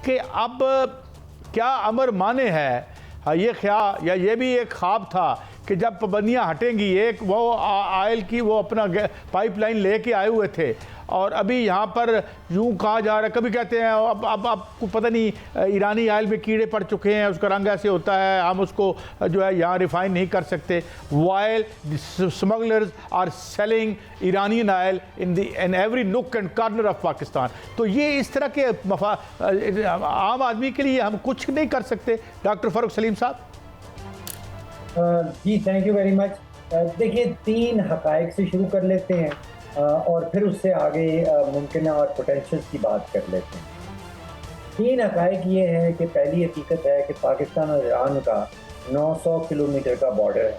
कि अब क्या अमर माने है ये ख्याल या ये भी एक ख्वाब था कि जब पाबंदियाँ हटेंगी, एक वो ऑयल की वो अपना पाइपलाइन लेके आए हुए थे और अभी यहाँ पर यूँ कहा जा रहा है, कभी कहते हैं अब आपको पता नहीं ईरानी ऑयल में कीड़े पड़ चुके हैं, उसका रंग ऐसे होता है, हम उसको जो है यहाँ रिफाइन नहीं कर सकते। While smugglers are selling Iranian oil in every nook and corner of Pakistan. तो ये इस तरह के आम आदमी के लिए हम कुछ नहीं कर सकते। डॉक्टर फ़ारूक सलीम साहब। जी थैंक यू वेरी मच। देखिए, 3 हक़ाइक़ से शुरू कर लेते हैं और फिर उससे आगे मुमकिन और पोटेंशियल्स की बात कर लेते हैं। 3 हक़ाइक़ ये हैं कि पहली हकीकत है कि पाकिस्तान और ईरान का 900 किलोमीटर का बॉर्डर है।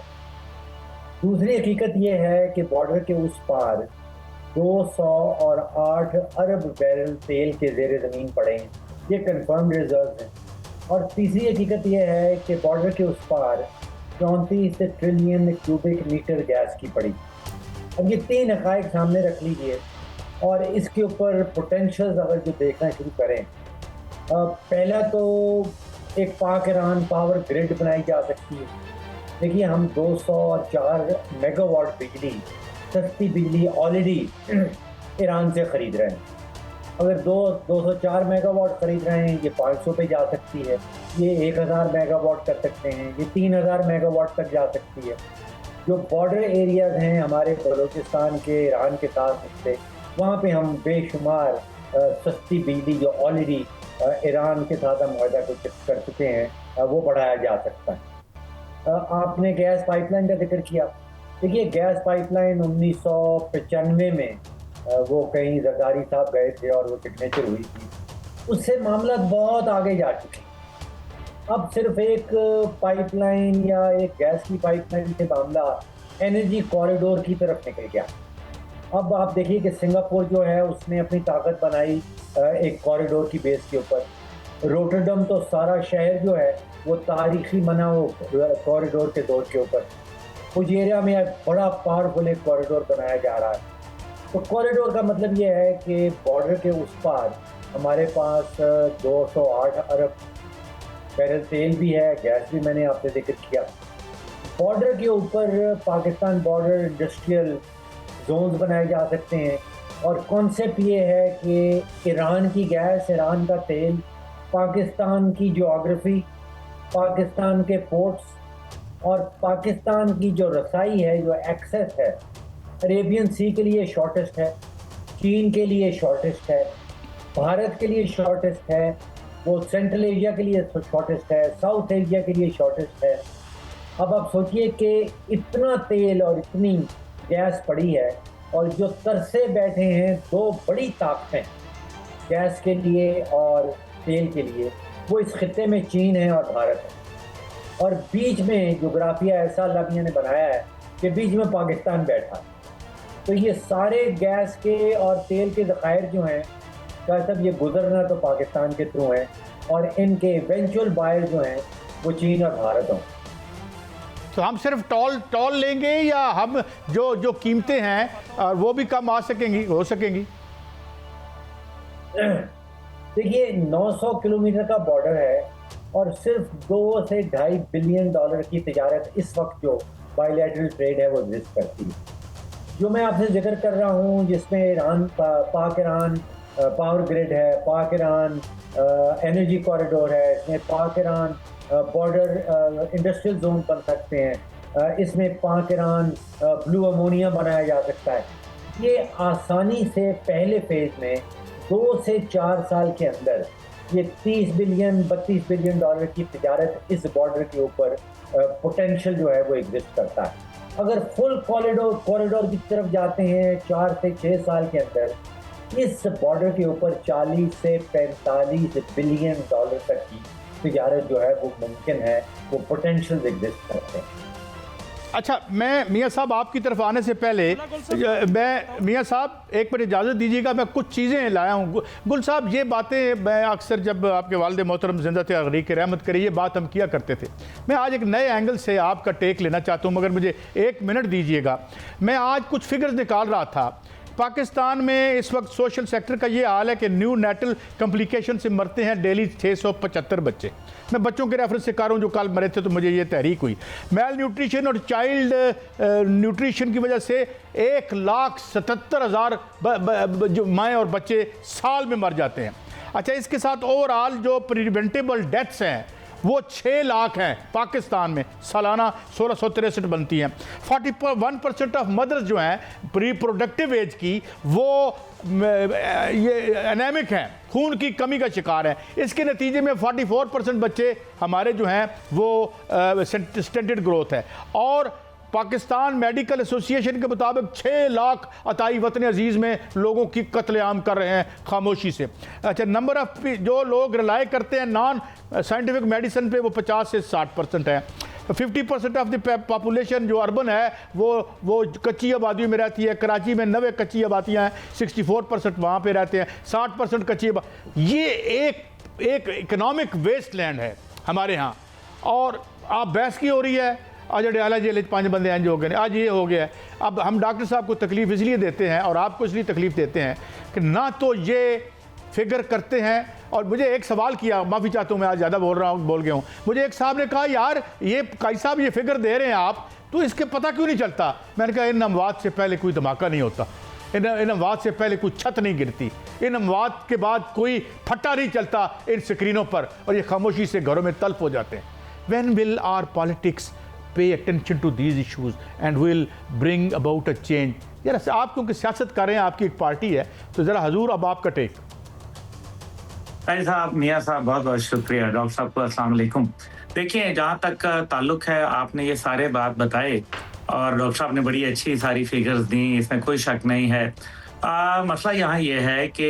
दूसरी हकीकत ये है कि बॉर्डर के उस पार 208 अरब बैरल तेल के ज़ेर ज़मीन पड़े हैं, ये कन्फर्म रिजर्व हैं। और तीसरी हकीकत ये है कि बॉर्डर के उस पार 34 ट्रिलियन क्यूबिक मीटर गैस की पड़ी। अब ये 3 हक़ाइक़ सामने रख लीजिए और इसके ऊपर पोटेंशियल्स अगर जो देखना शुरू करें, पहला तो एक पाक ईरान पावर ग्रिड बनाई जा सकती है। देखिए, हम 204 मेगावाट बिजली, सस्ती बिजली ऑलरेडी ईरान से ख़रीद रहे हैं। अगर 204 मेगावाट ख़रीद रहे हैं, ये 500 पे जा सकती है, ये 1000 मेगावाट कर सकते हैं, ये 3000 मेगावाट तक जा सकती है। जो बॉर्डर एरियाज़ हैं हमारे बलूचिस्तान के ईरान के साथ मिलते, वहाँ पे हम बेशुमार सस्ती बिजली जो ऑलरेडी ईरान के साथ हम मुआहदा कर चुके हैं, वो बढ़ाया जा सकता है। आपने गैस पाइपलाइन का जिक्र किया। देखिए, गैस पाइपलाइन 1995 में वो कहीं जरदारी साहब गए थे और वो सिग्नेचर हुई थी, उससे मामला बहुत आगे जा चुके हैं। अब सिर्फ एक पाइपलाइन या एक गैस की पाइपलाइन से मामला एनर्जी कॉरिडोर की तरफ निकल गया। अब आप देखिए कि सिंगापुर जो है उसने अपनी ताकत बनाई एक कॉरिडोर की बेस के ऊपर। रोटरडम तो सारा शहर जो है वो तारीखी बना वो कॉरिडोर के दौर के ऊपर। फुजेरिया में बड़ा पावरफुल एक कॉरिडोर बनाया जा रहा है। तो कॉरिडोर का मतलब ये है कि बॉर्डर के उस पार हमारे पास 208 अरब बैरल तेल भी है, गैस भी मैंने आपसे जिक्र किया। बॉर्डर के ऊपर पाकिस्तान बॉर्डर इंडस्ट्रियल जोन्स बनाए जा सकते हैं और कॉन्सेप्ट ये है कि ईरान की गैस, ईरान का तेल, पाकिस्तान की ज्योग्राफी, पाकिस्तान के पोर्ट्स और पाकिस्तान की जो रसाई है, जो एक्सेस है, अरेबियन सी के लिए शॉर्टेस्ट है, चीन के लिए शॉर्टेस्ट है, भारत के लिए शॉर्टेस्ट है, वो सेंट्रल एशिया के लिए शॉर्टेस्ट है, साउथ एशिया के लिए शॉर्टेस्ट है। अब आप सोचिए कि इतना तेल और इतनी गैस पड़ी है और जो तरसे बैठे हैं 2 बड़ी ताकतें गैस के लिए और तेल के लिए, वो इस खित्ते में चीन है और भारत है। और बीच में जोग्राफिया ऐसा अल्लाह मियां ने बनाया है कि बीच में पाकिस्तान बैठा है। तो ये सारे गैस के और तेल के ज़खायर जो हैं, सब ये गुजरना तो पाकिस्तान के थ्रू हैं और इनके इवेंचुअल बायर जो हैं वो चीन और भारत हों। तो हम सिर्फ टॉल लेंगे या हम जो कीमतें हैं वो भी कम हो सकेंगी? देखिए, 900 किलोमीटर का बॉर्डर है और सिर्फ 2 से $2.5 बिलियन की तिजारत इस वक्त जो बायलैटरल ट्रेड है वो एग्जिस्ट करती है। जो मैं आपसे जिक्र कर रहा हूँ, जिसमें ईरान पाक ईरान पावर ग्रिड है, पाक ईरान एनर्जी कॉरिडोर है, इसमें पाक ईरान बॉर्डर इंडस्ट्रियल जोन बन सकते हैं, इसमें पाक ईरान ब्लू अमोनिया बनाया जा सकता है। ये आसानी से पहले फेज में 2 से 4 साल के अंदर ये 30 बिलियन 32 बिलियन डॉलर की तिजारत इस बॉर्डर के ऊपर पोटेंशियल जो है वो एग्जिस्ट करता है। अगर फुल कॉरिडोर की तरफ जाते हैं 4 से 6 साल के अंदर, इस बॉर्डर के ऊपर 40 से 45 बिलियन डॉलर तक की तिजारत जो है वो मुमकिन है, वो पोटेंशियल एग्जिस्ट करते हैं। अच्छा, मैं मियाँ साहब आपकी तरफ आने से पहले मैं मियाँ साहब एक बार इजाज़त दीजिएगा, मैं कुछ चीज़ें लाया हूँ। गुल साहब, ये बातें मैं अक्सर जब आपके वालिद मोहतरम जिंदा थे, अगरीक रहमत करिए, ये बात हम किया करते थे। मैं आज एक नए एंगल से आपका टेक लेना चाहता हूँ, मगर मुझे 1 मिनट दीजिएगा। मैं आज कुछ फिगर्स निकाल रहा था पाकिस्तान में इस वक्त सोशल सेक्टर का ये हाल है कि न्यू नेटल कॉम्प्लिकेशन से मरते हैं डेली 675 बच्चे। मैं बच्चों के रेफरेंस से कह रहा हूँ जो कल मरे थे, तो मुझे ये तहरीक हुई। मेल न्यूट्रिशन और चाइल्ड न्यूट्रिशन की वजह से 1,77,000 जो माएँ और बच्चे साल में मर जाते हैं। अच्छा, इसके साथ ओवरऑल जो प्रिवेंटेबल डेथ्स हैं वो 6 लाख हैं पाकिस्तान में, सालाना 1663 बनती हैं। 41% ऑफ मदर्स जो हैं रिप्रोडक्टिव एज की वो ये एनेमिक हैं, खून की कमी का शिकार है। इसके नतीजे में 44% बच्चे हमारे जो हैं वो स्टंटेड ग्रोथ है। और पाकिस्तान मेडिकल एसोसिएशन के मुताबिक 6 लाख अताई वतन अजीज़ में लोगों की कत्लेआम कर रहे हैं खामोशी से। अच्छा, नंबर ऑफ जो लोग रिलाई करते हैं नॉन साइंटिफिक मेडिसिन पे वो 50 से 60% है। 50% ऑफ द पॉपुलेशन जो अर्बन है वो कच्ची आबादियों में रहती है। कराची में 90 कच्ची आबादियाँ हैं, 64% वहाँ पे रहते हैं, 60% कच्ची ये एक इकोनॉमिक वेस्ट लैंड है हमारे यहाँ। और आप बहस की हो रही है, आज अडयाला जेल 5 बंदे इंज हो गए, आज ये हो गया है। अब हम डॉक्टर साहब को तकलीफ़ इसलिए देते हैं और आपको इसलिए तकलीफ़ देते हैं कि ना तो ये फिगर करते हैं। और मुझे एक सवाल किया, माफ़ी चाहता हूँ मैं आज ज़्यादा बोल गया हूँ। मुझे एक साहब ने कहा, यार ये काई साहब ये फिगर दे रहे हैं आप, तो इसके पता क्यों नहीं चलता? मैंने कहा, इन अमवात से पहले कोई धमाका नहीं होता, इन अमवात से पहले कोई छत नहीं गिरती, इन अमवात के बाद कोई फट्टा नहीं चलता इन स्क्रीनों पर, और ये खामोशी से घरों में तल्फ हो जाते हैं। When will our politics pay attention to these issues and will bring about a change? यार आप क्योंकि सियासत कर रहे हैं, आपकी एक पार्टी है, तो ज़रा हजूर अब आपका टेक। भाई साहब, मियाँ साहब, बहुत बहुत शुक्रिया। डॉक्टर साहब को अस्सलाम वालेकुम। देखिए, जहाँ तक ताल्लुक है, आपने ये सारे बात बताए और डॉक्टर साहब ने बड़ी अच्छी सारी फिगर्स दी, इसमें कोई शक नहीं है। मसला यहाँ ये है कि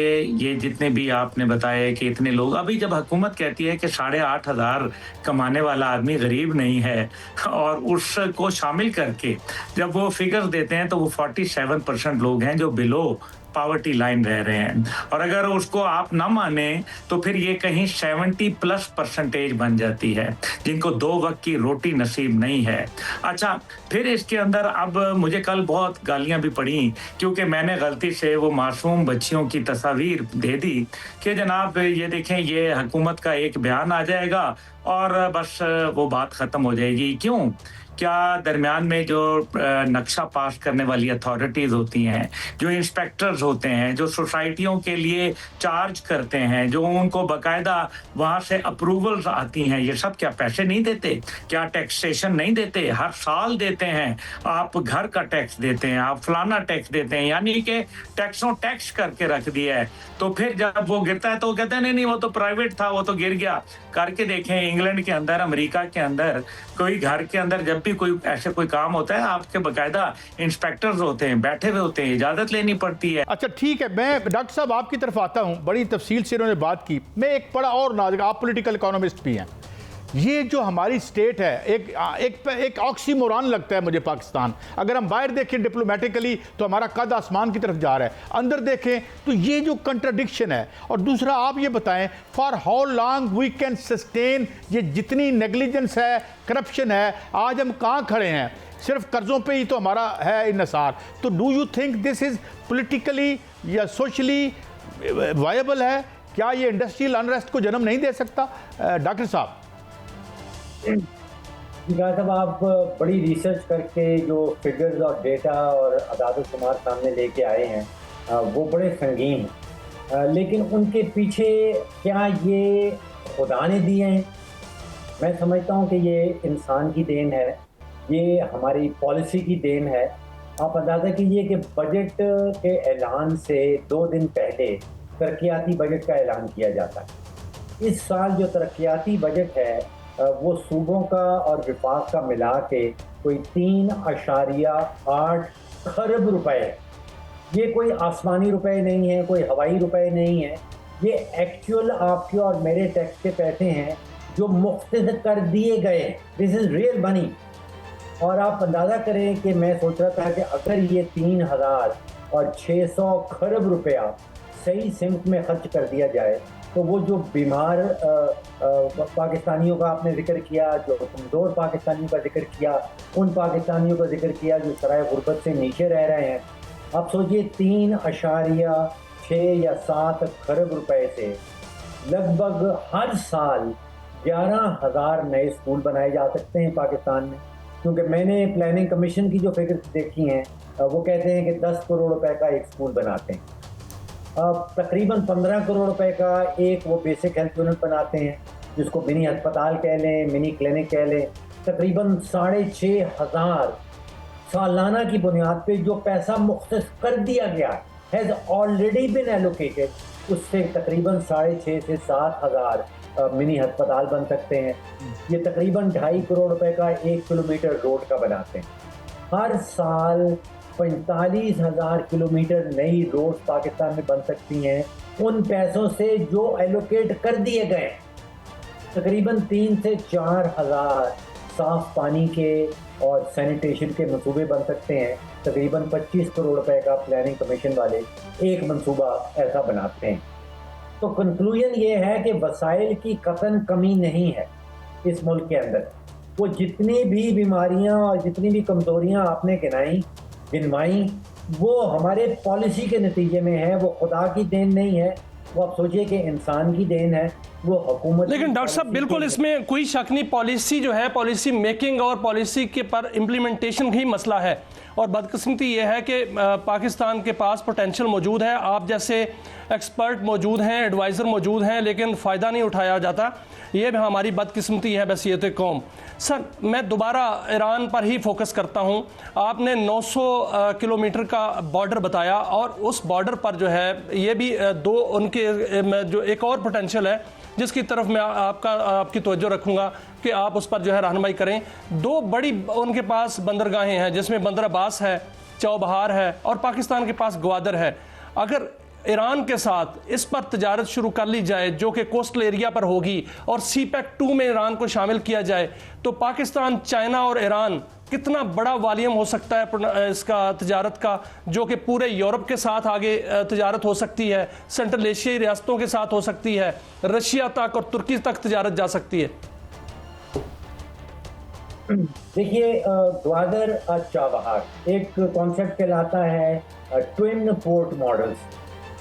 ये जितने भी आपने बताए कि इतने लोग, अभी जब हुकूमत कहती है कि 8,500 कमाने वाला आदमी गरीब नहीं है, और उसको शामिल करके जब वो फिगर्स देते हैं तो वो 47% लोग हैं जो बिलो पॉवर्टी लाइन रह रहे हैं। और अगर उसको आप ना माने तो फिर ये कहीं 70+% बन जाती है जिनको 2 वक्त की रोटी नसीब नहीं है। अच्छा, फिर इसके अंदर अब मुझे कल बहुत गालियां भी पड़ी क्योंकि मैंने गलती से वो मासूम बच्चियों की तस्वीर दे दी कि जनाब ये देखें, ये हुकूमत का एक बयान आ जाएगा और बस वो बात ख़त्म हो जाएगी। क्यों? क्या दरमियान में जो नक्शा पास करने वाली अथॉरिटीज़ होती हैं, जो इंस्पेक्टर्स होते हैं, जो सोसाइटियों के लिए चार्ज करते हैं, जो उनको बाकायदा वहाँ से अप्रूवल्स आती हैं, ये सब क्या पैसे नहीं देते? क्या टैक्सेशन नहीं देते? हर साल देते हैं। आप घर का टैक्स देते हैं, आप फलाना टैक्स देते हैं, यानी कि टैक्सों टैक्स करके रख दिया है। तो फिर जब वो गिरता है तो वो कहते हैं नहीं वो तो प्राइवेट था, वो तो गिर गया। करके देखें, इंग्लैंड के अंदर, अमेरिका के अंदर कोई घर के अंदर जब भी कोई ऐसे कोई काम होता है, आपके बाकायदा इंस्पेक्टर्स होते हैं, बैठे हुए होते हैं, इजाजत लेनी पड़ती है। अच्छा ठीक है, मैं डॉक्टर साहब आपकी तरफ आता हूं। बड़ी तफसील से उन्होंने बात की। मैं एक बड़ा और नाजुक, आप पॉलिटिकल इकोनॉमिस्ट भी हैं, ये जो हमारी स्टेट है एक ऑक्सीमोरॉन लगता है मुझे पाकिस्तान। अगर हम बाहर देखें डिप्लोमेटिकली तो हमारा कद आसमान की तरफ जा रहा है, अंदर देखें तो ये जो कंट्राडिक्शन है। और दूसरा आप ये बताएं, for how long we can sustain ये जितनी नेग्लिजेंस है, करप्शन है, आज हम कहाँ खड़े हैं? सिर्फ कर्जों पे ही तो हमारा है इन्हिसार। तो do you think this is politically या सोशली वायबल है? क्या ये इंडस्ट्रियल अनरेस्ट को जन्म नहीं दे सकता? डॉक्टर साहब साहब, आप बड़ी रिसर्च करके जो फिगर्स और डेटा और अदाद शुमार सामने लेके आए हैं वो बड़े संगीन हैं, लेकिन उनके पीछे क्या ये खुदा ने दिए हैं? मैं समझता हूँ कि ये इंसान की देन है, ये हमारी पॉलिसी की देन है। आप अंदाज़ा कीजिए कि बजट के ऐलान से 2 दिन पहले तरक्याती बजट का ऐलान किया जाता है। इस साल जो तरक्याती बजट है वो सूबों का और विफाक का मिला के कोई 3.8 खरब रुपए है। ये कोई आसमानी रुपए नहीं है, कोई हवाई रुपए नहीं है, ये एक्चुअल आपके और मेरे टैक्स के पैसे हैं जो मुख्तद कर दिए गए। This is real money. और आप अंदाज़ा करें कि मैं सोच रहा था कि अगर ये 3,600 खरब रुपया सही सिमत में खर्च कर दिया जाए तो वो जो बीमार पाकिस्तानियों का आपने जिक्र किया, जो कमज़ोर पाकिस्तानियों का जिक्र किया, उन पाकिस्तानियों का जिक्र किया जो सराय गुर्बत से नीचे रह रहे हैं, आप सोचिए 3.6 या 7 खरब रुपए से लगभग हर साल 11,000 नए स्कूल बनाए जा सकते हैं पाकिस्तान में। क्योंकि मैंने प्लानिंग कमीशन की जो फिगर्स देखी हैं वो कहते हैं कि 10 करोड़ रुपए का एक स्कूल बनाते हैं। अब तकरीबन 15 करोड़ रुपए का एक वो बेसिक हेल्थ यूनिट बनाते हैं, जिसको मिनी अस्पताल कह लें, मिनी क्लिनिक कह लें। तकरीबन 6,500 सालाना की बुनियाद पे जो पैसा मुख्तस कर दिया गया हैज़ ऑलरेडी बिन एलोकेटेड, उससे तकरीबन 6,500 से 7,000 मिनी अस्पताल बन सकते हैं। ये तकरीबन 2.5 करोड़ रुपए का 1 किलोमीटर रोड का बनाते हैं। हर साल 45,000 किलोमीटर नई रोड पाकिस्तान में बन सकती हैं उन पैसों से जो एलोकेट कर दिए गए। तकरीबन 3 से 4,000 साफ पानी के और सैनिटेशन के मंसूबे बन सकते हैं। तकरीबन 25 करोड़ रुपए का प्लानिंग कमीशन वाले एक मंसूबा ऐसा बनाते हैं। तो कंक्लूजन ये है कि वसाइल की कतन कमी नहीं है इस मुल्क के अंदर। वो जितनी भी बीमारियां और जितनी भी कमजोरियां आपने गिनवाई वो हमारे पॉलिसी के नतीजे में है। वो खुदा की देन नहीं है, वो आप सोचिए कि इंसान की देन है, वो हुकूमत। लेकिन डॉक्टर साहब बिल्कुल इसमें कोई शक नहीं, पॉलिसी जो है, पॉलिसी मेकिंग और पॉलिसी के पर इम्प्लीमेंटेशन ही मसला है। और बदकिस्मती ये है कि पाकिस्तान के पास पोटेंशियल मौजूद है, आप जैसे एक्सपर्ट मौजूद हैं, एडवाइज़र मौजूद हैं, लेकिन फ़ायदा नहीं उठाया जाता। ये भी हमारी बदकिस्मती है बसीयत कौम। सर मैं दोबारा ईरान पर ही फोकस करता हूँ। आपने 900 किलोमीटर का बॉर्डर बताया और उस बॉर्डर पर जो है ये भी दो उनके जो एक और पोटेंशियल है जिसकी तरफ मैं आपकी तवज्जो रखूँगा कि आप उस पर जो है रहनुमाई करें। दो बड़ी उनके पास बंदरगाहें हैं जिसमें बंदर अब्बास है, चौबहार है और पाकिस्तान के पास ग्वादर है। अगर ईरान के साथ इस पर तजारत शुरू कर ली जाए जो कि कोस्टल एरिया पर होगी और CPEC 2 में ईरान को शामिल किया जाए तो पाकिस्तान, चाइना और ईरान कितना बड़ा वॉल्यूम हो सकता है इसका तजारत का, जो कि पूरे यूरोप के साथ आगे तजारत हो सकती है, सेंट्रल एशियाई रियासतों के साथ हो सकती है, रशिया तक और तुर्की तक तजारत जा सकती है। देखिए ग्वादर चाबहार एक कॉन्सेप्ट कहलाता है ट्विन पोर्ट मॉडल्स,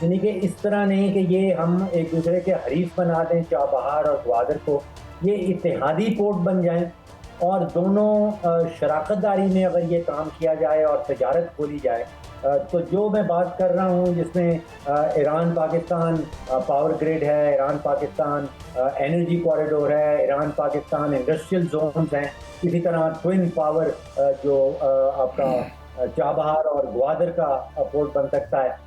यानी कि इस तरह नहीं कि ये हम एक दूसरे के हरीफ बना दें चाबहार और ग्वादर को, ये इत्तेहादी पोर्ट बन जाएं और दोनों शराकतदारी में अगर ये काम किया जाए और तजारत खोली जाए तो जो मैं बात कर रहा हूँ जिसमें ईरान पाकिस्तान पावर ग्रिड है, ईरान पाकिस्तान एनर्जी कॉरिडोर है, ईरान पाकिस्तान इंडस्ट्रियल जोन्स हैं, इसी तरह ट्विन पावर जो आपका चाबहार और ग्वादर का पोर्ट बन सकता है।